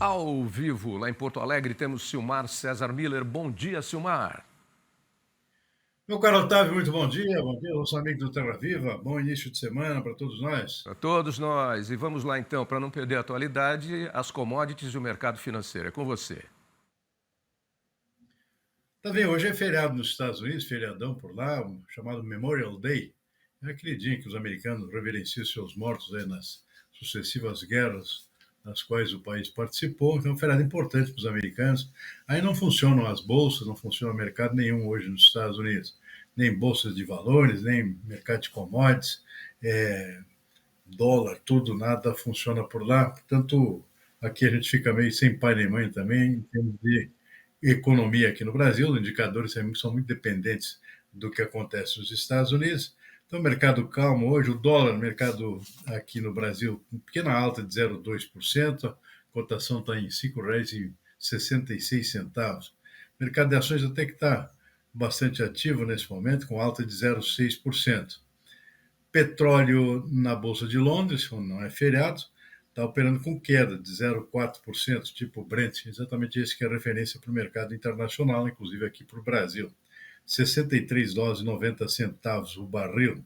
Ao vivo, lá em Porto Alegre, temos Silmar César Miller. Bom dia, Silmar. Meu caro Otávio, muito bom dia, nosso amigo do Terra Viva, bom início de semana para todos nós. Para todos nós. E vamos lá então, para não perder a atualidade, as commodities e o mercado financeiro. É com você. Tá bem, hoje é feriado nos Estados Unidos, feriadão por lá, chamado Memorial Day. É aquele dia em que os americanos reverenciam seus mortos aí nas sucessivas guerras nas quais o país participou. Então, é um feriado importante para os americanos. Aí não funcionam as bolsas, não funciona mercado nenhum hoje nos Estados Unidos. Nem bolsas de valores, nem mercado de commodities. É, dólar, tudo, nada funciona por lá. Portanto, aqui a gente fica meio sem pai nem mãe também, em termos de economia aqui no Brasil. Os indicadores são muito dependentes do que acontece nos Estados Unidos. Então, mercado calmo hoje, o dólar, mercado aqui no Brasil, com pequena alta de 0,2%, a cotação está em R$ 5,66. O mercado de ações até que está bastante ativo nesse momento, com alta de 0,6%. Petróleo na Bolsa de Londres, não é feriado, está operando com queda de 0,4%, tipo Brent, exatamente esse que é a referência para o mercado internacional, inclusive aqui para o Brasil. US$ 63,90 o barril.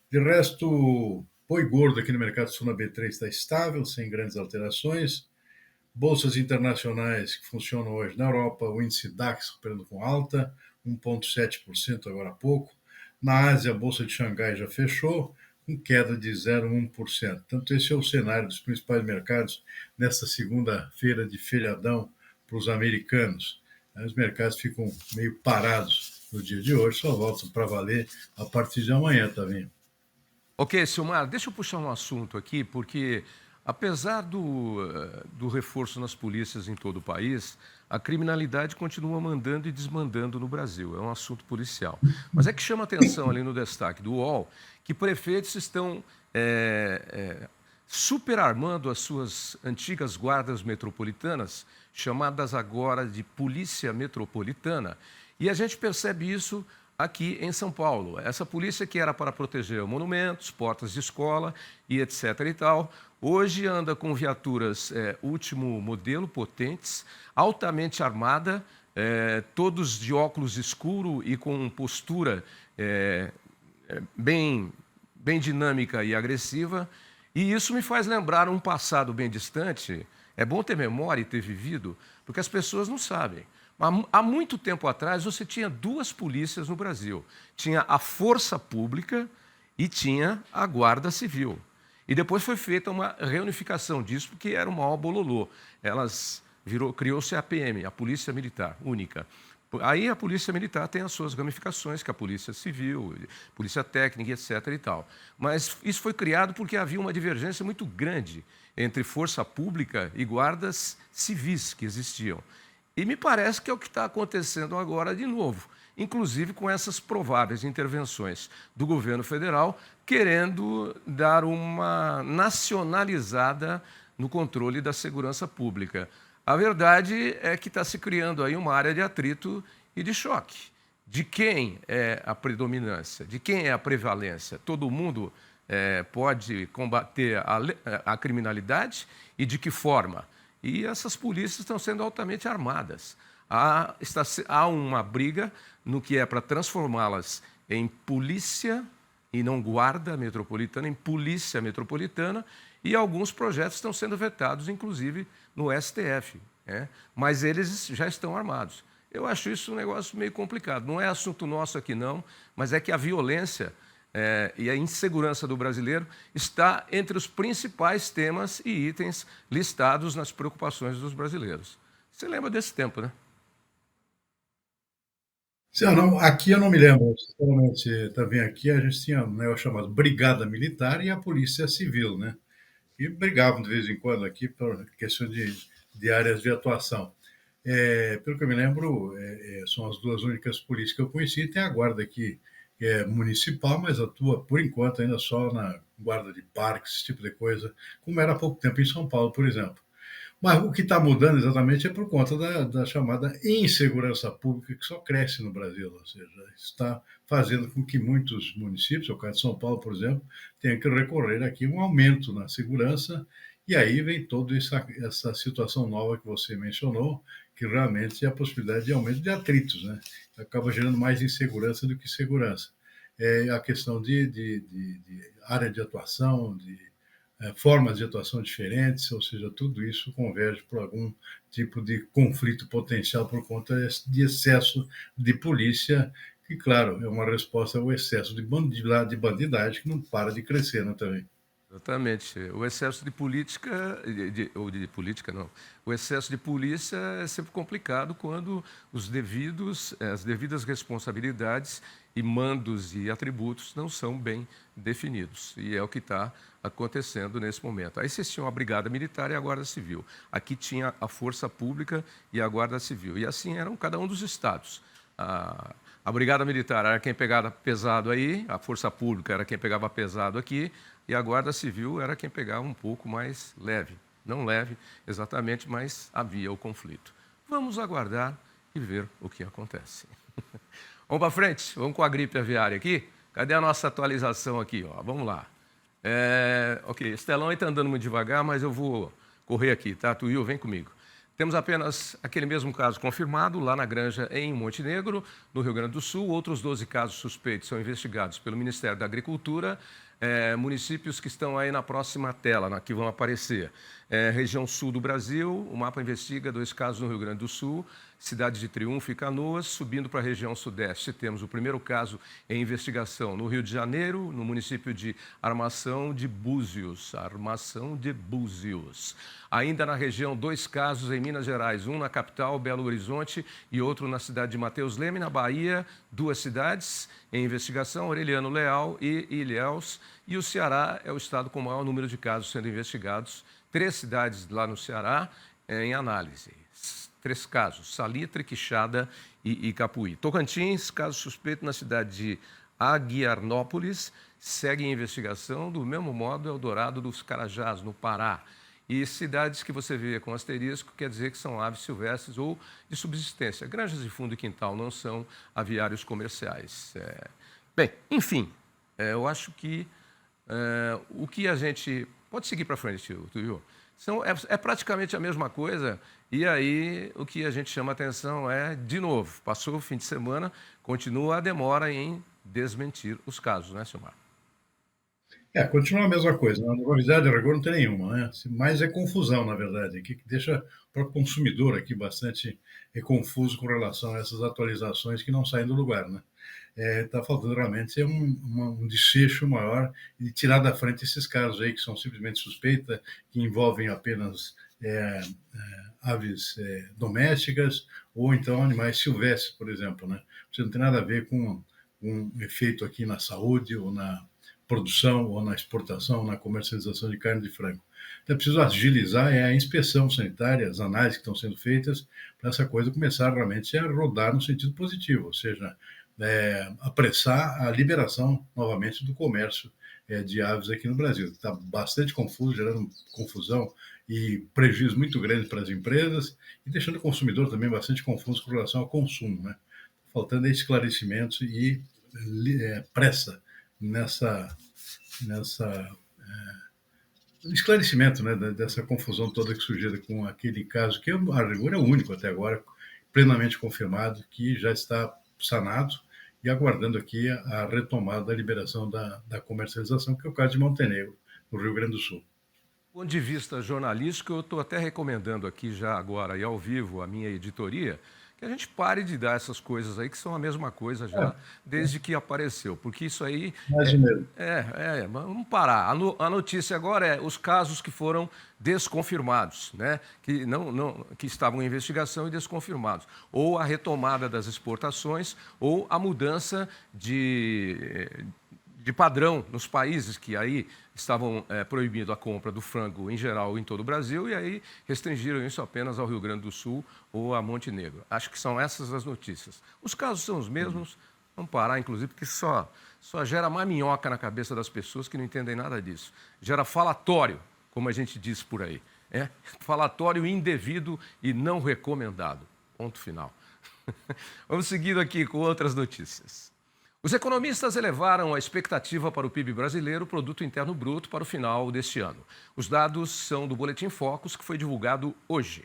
De resto, boi gordo aqui no mercado sul na B3 está estável, sem grandes alterações. Bolsas internacionais que funcionam hoje na Europa, o índice DAX operando com alta, 1,7% agora há pouco. Na Ásia, a Bolsa de Xangai já fechou, com queda de 0,1%. Portanto, esse é o cenário dos principais mercados nesta segunda-feira de feriadão para os americanos. Os mercados ficam meio parados no dia de hoje, só voltam para valer a partir de amanhã, tá vendo? Ok, Silmar, deixa eu puxar um assunto aqui, porque apesar do reforço nas polícias em todo o país, a criminalidade continua mandando e desmandando no Brasil. É um assunto policial. Mas é que chama atenção ali no destaque do UOL que prefeitos estão superarmando as suas antigas guardas metropolitanas, chamadas agora de Polícia Metropolitana. E a gente percebe isso aqui em São Paulo. Essa polícia que era para proteger monumentos, portas de escola e etc. e tal, hoje anda com viaturas último modelo, potentes, altamente armada, todos de óculos escuro e com postura bem dinâmica e agressiva. E isso me faz lembrar um passado bem distante. É bom ter memória e ter vivido, porque as pessoas não sabem. Há muito tempo atrás, você tinha duas polícias no Brasil. Tinha a Força Pública e tinha a Guarda Civil. E depois foi feita uma reunificação disso, porque era um maior bololô. Criou-se a PM, a Polícia Militar Única. Aí a Polícia Militar tem as suas ramificações, que é a Polícia Civil, Polícia Técnica, etc. e tal. Mas isso foi criado porque havia uma divergência muito grande entre Força Pública e guardas civis que existiam. E me parece que é o que está acontecendo agora de novo, inclusive com essas prováveis intervenções do governo federal, querendo dar uma nacionalizada no controle da segurança pública. A verdade é que está se criando aí uma área de atrito e de choque. De quem é a predominância? De quem é a prevalência? Todo mundo pode combater a criminalidade e de que forma? E essas polícias estão sendo altamente armadas. Há uma briga no que é para transformá-las em polícia e não guarda metropolitana, em polícia metropolitana, e alguns projetos estão sendo vetados, inclusive no STF. Mas eles já estão armados. Eu acho isso um negócio meio complicado. Não é assunto nosso aqui, não, mas é que a violência e a insegurança do brasileiro está entre os principais temas e itens listados nas preocupações dos brasileiros. Você lembra desse tempo, né? Não, aqui eu não me lembro, sinceramente, também aqui a gente tinha um negócio chamado Brigada Militar e a Polícia Civil, né? E brigavam de vez em quando aqui por questão de áreas de atuação. Pelo que eu me lembro, são as duas únicas polícias que eu conheci. Tem a guarda aqui, que é municipal, mas atua, por enquanto, ainda só na guarda de parques, esse tipo de coisa, como era há pouco tempo em São Paulo, por exemplo. Mas o que está mudando exatamente é por conta da chamada insegurança pública, que só cresce no Brasil, ou seja, está fazendo com que muitos municípios, o caso de São Paulo, por exemplo, tenham que recorrer aqui a um aumento na segurança E aí vem toda essa situação nova que você mencionou, que realmente é a possibilidade de aumento de atritos, né? Acaba gerando mais insegurança do que segurança. A questão de área de atuação, de formas de atuação diferentes, ou seja, tudo isso converge para algum tipo de conflito potencial por conta de excesso de polícia, que, claro, é uma resposta ao excesso de bandidagem que não para de crescer, né, também. Exatamente. O excesso de política, ou de política não, o excesso de polícia é sempre complicado quando as devidas responsabilidades e mandos e atributos não são bem definidos. E é o que está acontecendo nesse momento. Aí vocês tinham a Brigada Militar e a Guarda Civil. Aqui tinha a Força Pública e a Guarda Civil. E assim eram cada um dos estados. A Brigada Militar era quem pegava pesado aí, a Força Pública era quem pegava pesado aqui, e a Guarda Civil era quem pegava um pouco mais leve. Não leve exatamente, mas havia o conflito. Vamos aguardar e ver o que acontece. Vamos para frente? Vamos com a gripe aviária aqui? Cadê a nossa atualização aqui? Ó? Vamos lá. Ok, esse telão está andando muito devagar, mas eu vou correr aqui, tá? Tuiu, vem comigo. Temos apenas aquele mesmo caso confirmado lá na Granja, em Montenegro, no Rio Grande do Sul. Outros 12 casos suspeitos são investigados pelo Ministério da Agricultura. Municípios que estão aí na próxima tela, que vão aparecer. Região sul do Brasil, o mapa investiga 2 casos no Rio Grande do Sul, cidade de Triunfo e Canoas. Subindo para a região sudeste, temos o primeiro caso em investigação no Rio de Janeiro, no município de Armação de Búzios. Ainda na região, 2 casos em Minas Gerais, um na capital, Belo Horizonte, e outro na cidade de Mateus Leme, na Bahia. 2 cidades em investigação, Aureliano Leal e Ilhéus. E o Ceará é o estado com o maior número de casos sendo investigados. 3 cidades lá no Ceará em análise. 3 casos, Salitre, Quixada e Capuí. Tocantins, caso suspeito na cidade de Aguiarnópolis, segue em investigação, do mesmo modo Eldorado dos Carajás, no Pará. E cidades que você vê com asterisco quer dizer que são aves silvestres ou de subsistência. Granjas de fundo e quintal não são aviários comerciais. Bem, enfim, eu acho que o que a gente... Pode seguir para frente, Tuiu. É praticamente a mesma coisa, e aí o que a gente chama atenção de novo, passou o fim de semana, continua a demora em desmentir os casos, né, Silmar? Continua a mesma coisa, né? Novidade, a rigor, não tem nenhuma, né? Mais é confusão, na verdade, que deixa o próprio consumidor aqui bastante confuso com relação a essas atualizações que não saem do lugar, né? Está faltando realmente um desfecho maior e tirar da frente esses casos aí que são simplesmente suspeitas, que envolvem apenas aves domésticas ou então animais silvestres, por exemplo, né? Isso não tem nada a ver com um efeito aqui na saúde ou na produção ou na exportação, na comercialização de carne de frango. Então, é preciso agilizar a inspeção sanitária, as análises que estão sendo feitas, para essa coisa começar realmente a rodar no sentido positivo, ou seja, apressar a liberação novamente do comércio de aves aqui no Brasil. Está bastante confuso, gerando confusão e prejuízo muito grande para as empresas e deixando o consumidor também bastante confuso com relação ao consumo, né? Faltando esclarecimentos e pressa nessa esclarecimento, né, dessa confusão toda que surgiu com aquele caso, que a rigor é o único até agora, plenamente confirmado, que já está sanado e aguardando aqui a retomada da liberação da comercialização, que é o caso de Montenegro, no Rio Grande do Sul. Do ponto de vista jornalístico, eu estou até recomendando aqui já agora e ao vivo a minha editoria, que a gente pare de dar essas coisas aí que são a mesma coisa já desde que apareceu, porque isso aí... Mais ou menos. Vamos parar. A notícia agora é os casos que foram desconfirmados, né? Que estavam em investigação e desconfirmados. Ou a retomada das exportações, ou a mudança de padrão nos países que aí estavam proibindo a compra do frango em geral em todo o Brasil e aí restringiram isso apenas ao Rio Grande do Sul ou a Montenegro. Acho que são essas as notícias. Os casos são os mesmos, vamos parar, inclusive, porque só gera mais minhoca na cabeça das pessoas que não entendem nada disso. Gera falatório, como a gente diz por aí. Falatório indevido e não recomendado. Ponto final. Vamos seguindo aqui com outras notícias. Os economistas elevaram a expectativa para o PIB brasileiro, o Produto Interno Bruto, para o final deste ano. Os dados são do Boletim Focus, que foi divulgado hoje.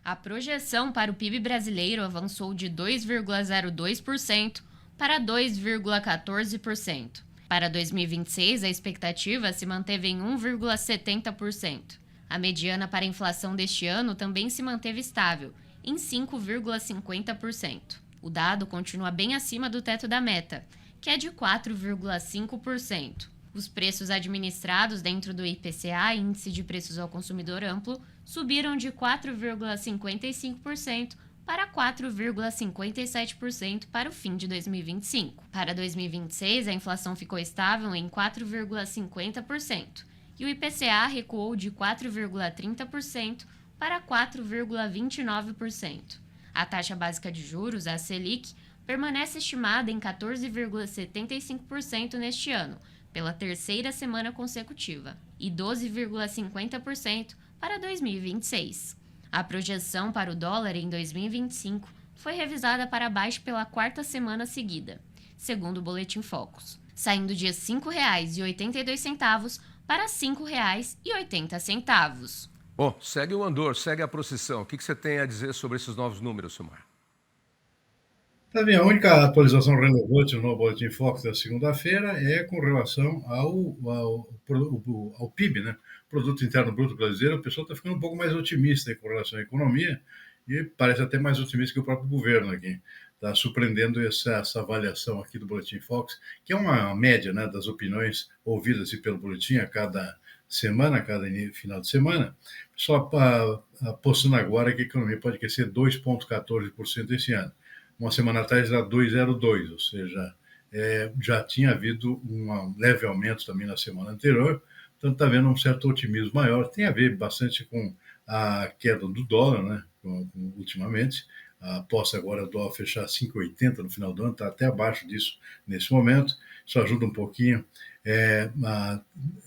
A projeção para o PIB brasileiro avançou de 2,02% para 2,14%. Para 2026, a expectativa se manteve em 1,70%. A mediana para a inflação deste ano também se manteve estável, em 5,50%. O dado continua bem acima do teto da meta, que é de 4,5%. Os preços administrados dentro do IPCA, Índice de Preços ao Consumidor Amplo, subiram de 4,55% para 4,57% para o fim de 2025. Para 2026, a inflação ficou estável em 4,50% e o IPCA recuou de 4,30% para 4,29%. A taxa básica de juros, a Selic, permanece estimada em 14,75% neste ano, pela terceira semana consecutiva, e 12,50% para 2026. A projeção para o dólar em 2025 foi revisada para baixo pela quarta semana seguida, segundo o Boletim Focus, saindo de R$ 5,82 para R$ 5,80. Bom, segue o andor, segue a procissão. O que você tem a dizer sobre esses novos números, Silmar? Tá bem, a única atualização relevante no Boletim Focus da segunda-feira é com relação ao PIB, né? Produto Interno Bruto Brasileiro. O pessoal está ficando um pouco mais otimista com relação à economia e parece até mais otimista que o próprio governo aqui. Está surpreendendo essa avaliação aqui do Boletim Focus, que é uma média, né, das opiniões ouvidas pelo Boletim a cada semana, a cada final de semana. Só apostando agora que a economia pode crescer 2,14% esse ano. Uma semana atrás era 2,02%, ou seja, já tinha havido um leve aumento também na semana anterior, portanto está havendo um certo otimismo maior. Tem a ver bastante com a queda do dólar, né, ultimamente. A aposta agora do dólar fechar 5,80 no final do ano, está até abaixo disso nesse momento. Isso ajuda um pouquinho a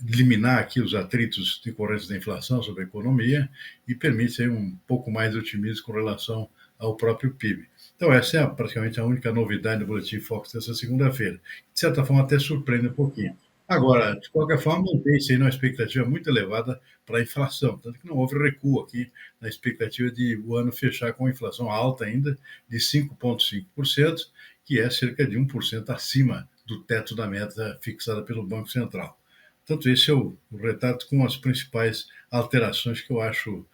eliminar aqui os atritos decorrentes da inflação sobre a economia e permite aí um pouco mais de otimismo com relação ao próprio PIB. Então essa é praticamente a única novidade do Boletim Focus dessa segunda-feira. De certa forma até surpreende um pouquinho. Agora, de qualquer forma, mantém-se aí uma expectativa muito elevada para a inflação, tanto que não houve recuo aqui na expectativa de o ano fechar com a inflação alta ainda de 5,5%, que é cerca de 1% acima do teto da meta fixada pelo Banco Central. Portanto, esse é o retrato com as principais alterações que eu acho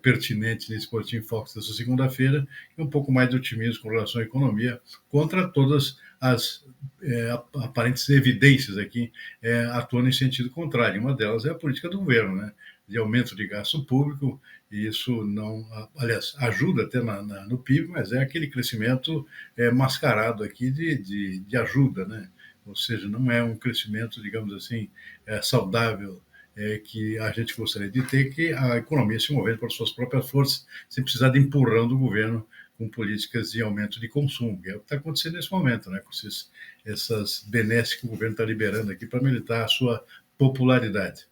pertinentes nesse Boletim Focus dessa segunda-feira, e um pouco mais de otimismo com relação à economia, contra todas as aparentes evidências aqui atuando em sentido contrário. Uma delas é a política do governo, né, de aumento de gasto público, e isso não, aliás, ajuda até no PIB, mas é aquele crescimento mascarado aqui de ajuda, né? Ou seja, não é um crescimento, digamos assim, saudável, que a gente gostaria de ter, que a economia se movendo por suas próprias forças, sem precisar de empurrão do governo com políticas de aumento de consumo, que é o que está acontecendo nesse momento, né, com essas benesses que o governo está liberando aqui para aumentar a sua popularidade.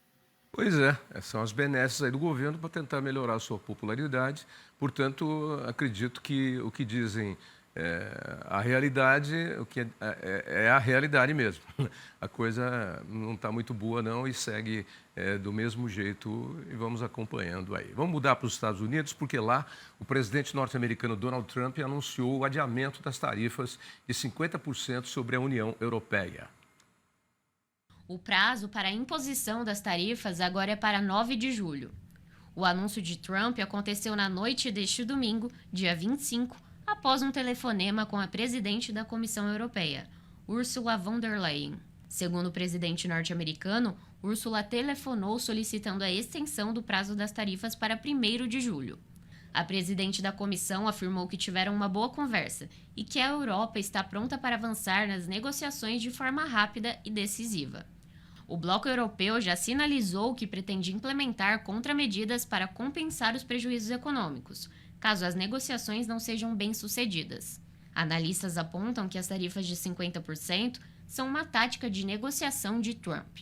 Pois é, são as benesses aí do governo para tentar melhorar a sua popularidade. Portanto, acredito que o que dizem a realidade, o que é a realidade mesmo. A coisa não está muito boa não e segue do mesmo jeito e vamos acompanhando aí. Vamos mudar para os Estados Unidos, porque lá o presidente norte-americano Donald Trump anunciou o adiamento das tarifas de 50% sobre a União Europeia. O prazo para a imposição das tarifas agora é para 9 de julho. O anúncio de Trump aconteceu na noite deste domingo, dia 25, após um telefonema com a presidente da Comissão Europeia, Ursula von der Leyen. Segundo o presidente norte-americano, Ursula telefonou solicitando a extensão do prazo das tarifas para 1º de julho. A presidente da comissão afirmou que tiveram uma boa conversa e que a Europa está pronta para avançar nas negociações de forma rápida e decisiva. O bloco europeu já sinalizou que pretende implementar contramedidas para compensar os prejuízos econômicos, caso as negociações não sejam bem-sucedidas. Analistas apontam que as tarifas de 50% são uma tática de negociação de Trump.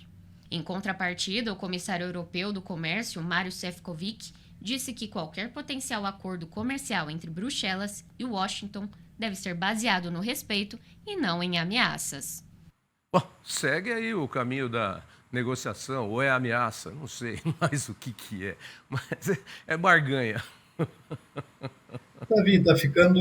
Em contrapartida, o comissário europeu do comércio, Maroš Šefčovič, disse que qualquer potencial acordo comercial entre Bruxelas e Washington deve ser baseado no respeito e não em ameaças. Bom, segue aí o caminho da negociação, ou é ameaça, não sei mais o que é, mas é barganha. Davi, está ficando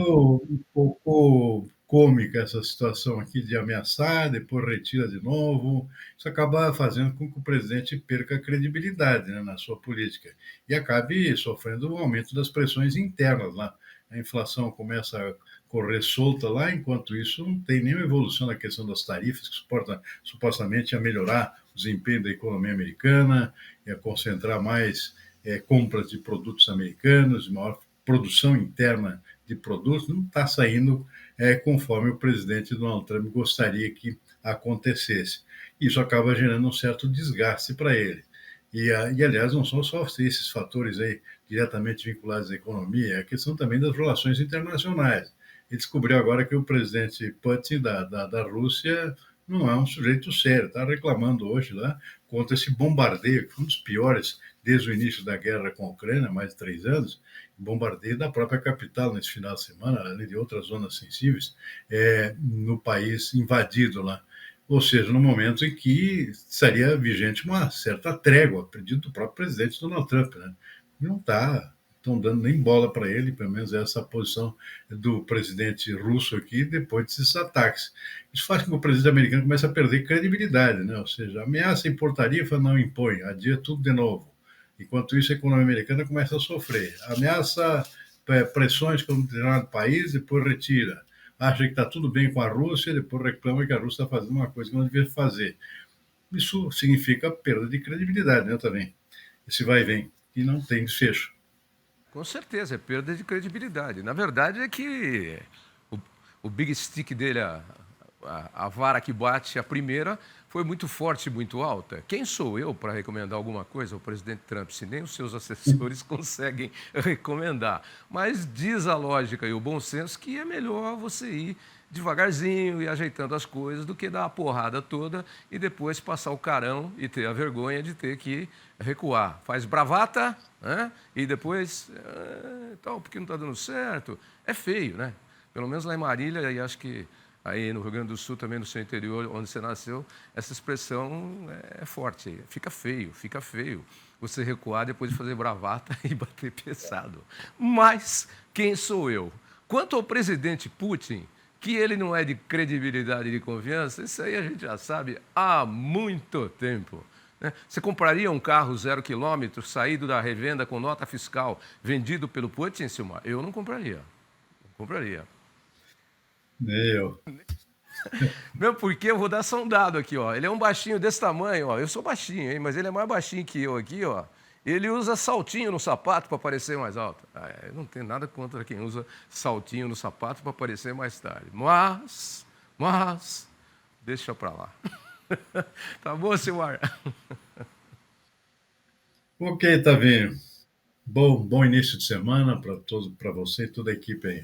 um pouco cômica essa situação aqui de ameaçar, depois retira de novo. Isso acaba fazendo com que o presidente perca a credibilidade, né, na sua política e acabe sofrendo um aumento das pressões internas lá. A inflação começa a correr solta lá, enquanto isso não tem nenhuma evolução na questão das tarifas, que supostamente a melhorar o desempenho da economia americana, a concentrar mais compras de produtos americanos, maior produção interna de produtos, não está saindo conforme o presidente Donald Trump gostaria que acontecesse. Isso acaba gerando um certo desgaste para ele. Aliás, não são só esses fatores aí diretamente vinculados à economia, é a questão também das relações internacionais. Ele descobriu agora que o presidente Putin da Rússia não é um sujeito sério, está reclamando hoje lá contra esse bombardeio, que foi um dos piores desde o início da guerra com a Ucrânia, mais de 3 anos, bombardeio da própria capital nesse final de semana, além de outras zonas sensíveis, no país invadido lá. Ou seja, no momento em que estaria vigente uma certa trégua, a pedido do próprio presidente Donald Trump, né? Não estão dando nem bola para ele, pelo menos essa posição do presidente russo aqui, depois desses ataques. Isso faz com que o presidente americano comece a perder credibilidade, né? Ou seja, ameaça impor tarifa, não impõe, adia tudo de novo. Enquanto isso, a economia americana começa a sofrer. Ameaça pressões com um determinado país, depois retira. Acha que está tudo bem com a Rússia, depois reclama que a Rússia está fazendo uma coisa que não devia fazer. Isso significa perda de credibilidade, né, também. Esse vai e vem, e não tem desfecho. Com certeza, é perda de credibilidade. Na verdade é que o big stick dele, a vara que bate a primeira, foi muito forte e muito alta. Quem sou eu para recomendar alguma coisa ao presidente Trump, se nem os seus assessores conseguem recomendar? Mas diz a lógica e o bom senso que é melhor você ir devagarzinho e ajeitando as coisas do que dar a porrada toda e depois passar o carão e ter a vergonha de ter que recuar. Faz bravata, né? E depois, então, porque não está dando certo. É feio, né? Pelo menos lá em Marília, e acho que aí no Rio Grande do Sul, também no seu interior, onde você nasceu, essa expressão é forte. Fica feio você recuar depois de fazer bravata e bater pesado. Mas quem sou eu? Quanto ao presidente Putin, que ele não é de credibilidade e de confiança, isso aí a gente já sabe há muito tempo. Né? Você compraria um carro 0 km, saído da revenda com nota fiscal, vendido pelo Putin, Silmar? Eu não compraria. Não compraria. Eu. Mesmo porque eu vou dar só um dado aqui, ó. Ele é um baixinho desse tamanho, ó. Eu sou baixinho, hein? Mas ele é mais baixinho que eu aqui, ó. Ele usa saltinho no sapato para parecer mais alto. Eu não tenho nada contra quem usa saltinho no sapato para parecer mais tarde. Mas, deixa para lá. Tá bom, Silmar? Ok, Tavinho. Bom início de semana para você e toda a equipe aí.